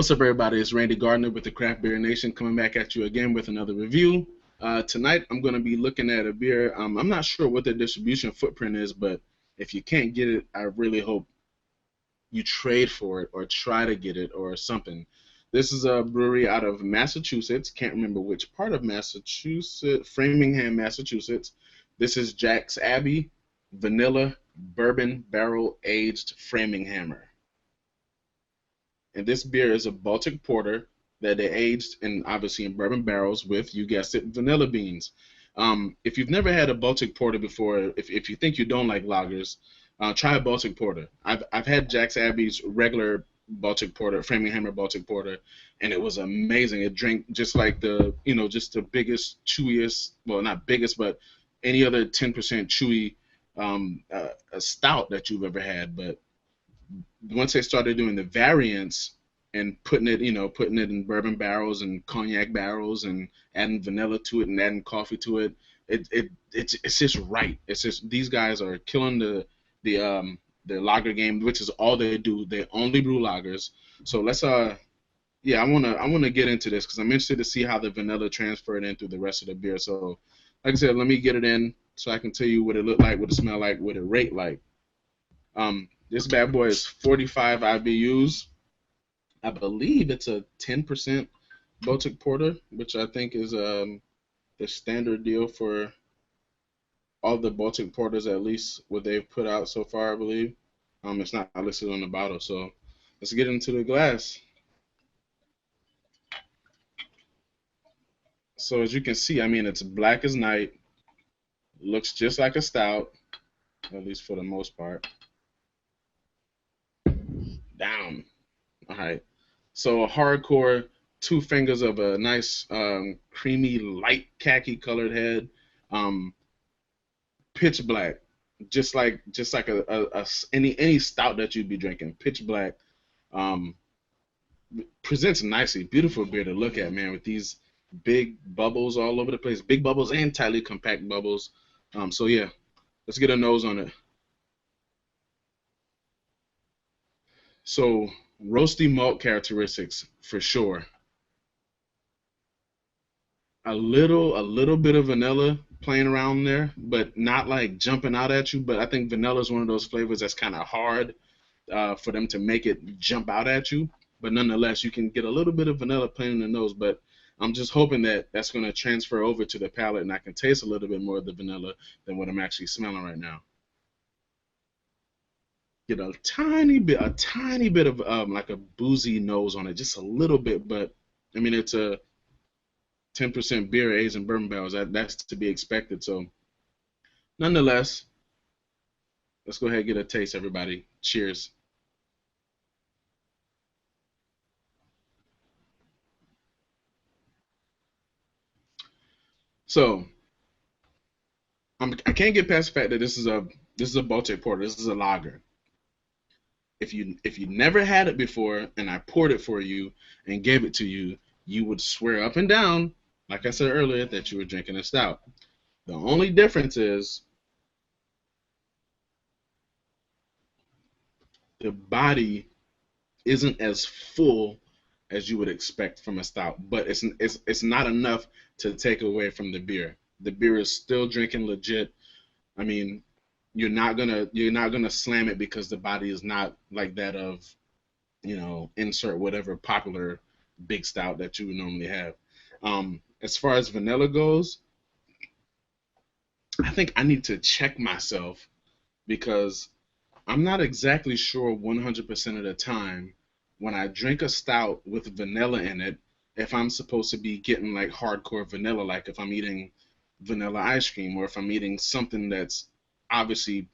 What's up, everybody? It's Randy Gardner with the Craft Beer Nation coming back at you again with another review. Tonight, I'm going to be looking at a beer. I'm not sure what the distribution footprint is, but if you can't get it, I really hope you trade for it or try to get it or something. This is a brewery out of Massachusetts. Can't remember which part of Massachusetts. Framingham, Massachusetts. This is Jack's Abbey Vanilla Bourbon Barrel Aged Framinghammer. And this beer is a Baltic Porter that they aged in obviously in bourbon barrels with, you guessed it, vanilla beans. If you've never had a Baltic Porter before, if you think you don't like lagers, try a Baltic Porter. I've had Jack's Abbey's regular Baltic Porter, Framinghammer Baltic Porter, and it was amazing. It drank just like just the biggest, chewiest, well, not biggest, but any other 10% chewy a stout that you've ever had. But once they started doing the variants and putting it in bourbon barrels and cognac barrels and adding vanilla to it and adding coffee to it, it's just right. It's just these guys are killing the lager game, which is all they do. They only brew lagers. So let's I wanna get into this because I'm interested to see how the vanilla transferred in through the rest of the beer. So like I said, let me get it in so I can tell you what it looked like, what it smelled like, what it rate like. This bad boy is 45 IBUs. I believe it's a 10% Baltic Porter, which I think is the standard deal for all the Baltic Porters, at least what they've put out so far, I believe. It's not listed on the bottle, so let's get into the glass. So as you can see, I mean, it's black as night, looks just like a stout, at least for the most part. Down. All right. So a hardcore 2 fingers of a nice creamy light khaki colored head, pitch black, just like any stout that you'd be drinking. Pitch black, presents nicely. Beautiful beer to look at, man, with these big bubbles all over the place, big bubbles and tightly compact bubbles. So yeah, let's get a nose on it. So roasty malt characteristics for sure. A little bit of vanilla playing around there, but not like jumping out at you. But I think vanilla is one of those flavors that's kind of hard for them to make it jump out at you. But nonetheless, you can get a little bit of vanilla playing in the nose. But I'm just hoping that that's going to transfer over to the palate and I can taste a little bit more of the vanilla than what I'm actually smelling right now. Get a tiny bit of like a boozy nose on it, just a little bit. But I mean, it's a 10% beer aged in bourbon barrels. That's to be expected. So, nonetheless, let's go ahead and get a taste, everybody. Cheers. So, I can't get past the fact that this is a Baltic Porter. This is a lager. If you never had it before and I poured it for you and gave it to you, you would swear up and down, like I said earlier, that you were drinking a stout. The only difference is the body isn't as full as you would expect from a stout, but it's not enough to take away from the beer. The beer is still drinking legit. I mean, you're not gonna slam it because the body is not like that of insert whatever popular big stout that you would normally have. As far as vanilla goes, I think I need to check myself because I'm not exactly sure 100% of the time when I drink a stout with vanilla in it if I'm supposed to be getting like hardcore vanilla, like if I'm eating vanilla ice cream or if I'm eating something that's obviously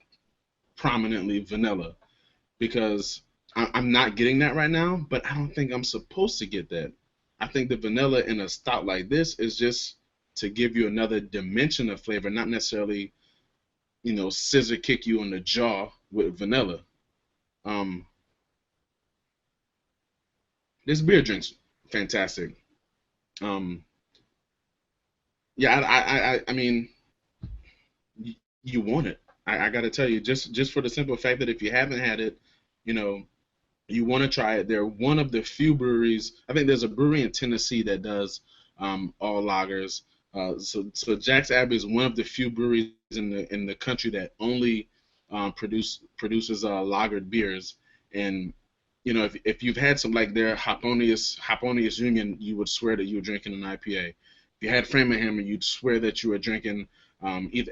prominently vanilla because I'm not getting that right now, but I don't think I'm supposed to get that. I think the vanilla in a stout like this is just to give you another dimension of flavor, not necessarily, scissor kick you in the jaw with vanilla. Um, this beer drink's fantastic. Um, yeah, I mean, you want it. I got to tell you, just for the simple fact that if you haven't had it, you know, You want to try it. They're one of the few breweries. I think there's a brewery in Tennessee that does all lagers. So Jack's Abbey is one of the few breweries in the country that only produces lagered beers. And if you've had some like their Hoponius Union, you would swear that you were drinking an IPA. If you had Framinghammer, you'd swear that you were drinking either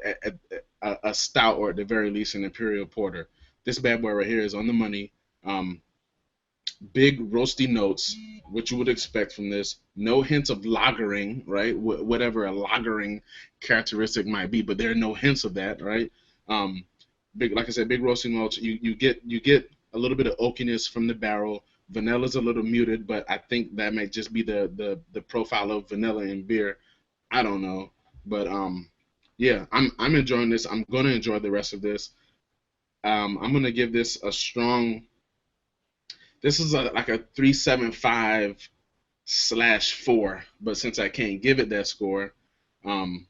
a stout or at the very least an imperial porter. This bad boy right here is on the money. Um, Big roasty notes, which you would expect from this. No hints of lagering, right? Whatever a lagering characteristic might be, but there are no hints of that, right? Um, Big, like I said, big roasty notes. You get a little bit of oakiness from the barrel. Vanilla's a little muted, but I think that may just be the profile of vanilla in beer. I don't know, but yeah, I'm enjoying this. I'm gonna enjoy the rest of this. I'm gonna give this a strong. This is like a 3.75/4, but since I can't give it that score, um,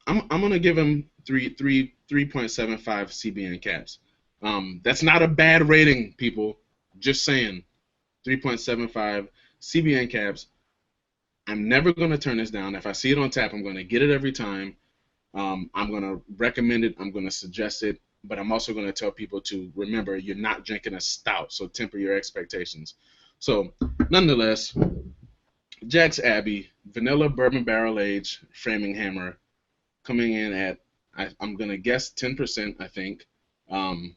I'm gonna give him 3.75 CBN caps. That's not a bad rating, people. Just saying, 3.75 CBN caps. I'm never gonna turn this down. If I see it on tap, I'm gonna get it every time. I'm going to recommend it. I'm going to suggest it. But I'm also going to tell people to remember you're not drinking a stout, so temper your expectations. So, nonetheless, Jack's Abbey, vanilla bourbon barrel aged Framinghammer, coming in at, I'm going to guess 10%, I think. Um,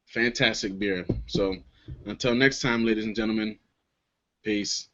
Fantastic beer. So, until next time, ladies and gentlemen, peace.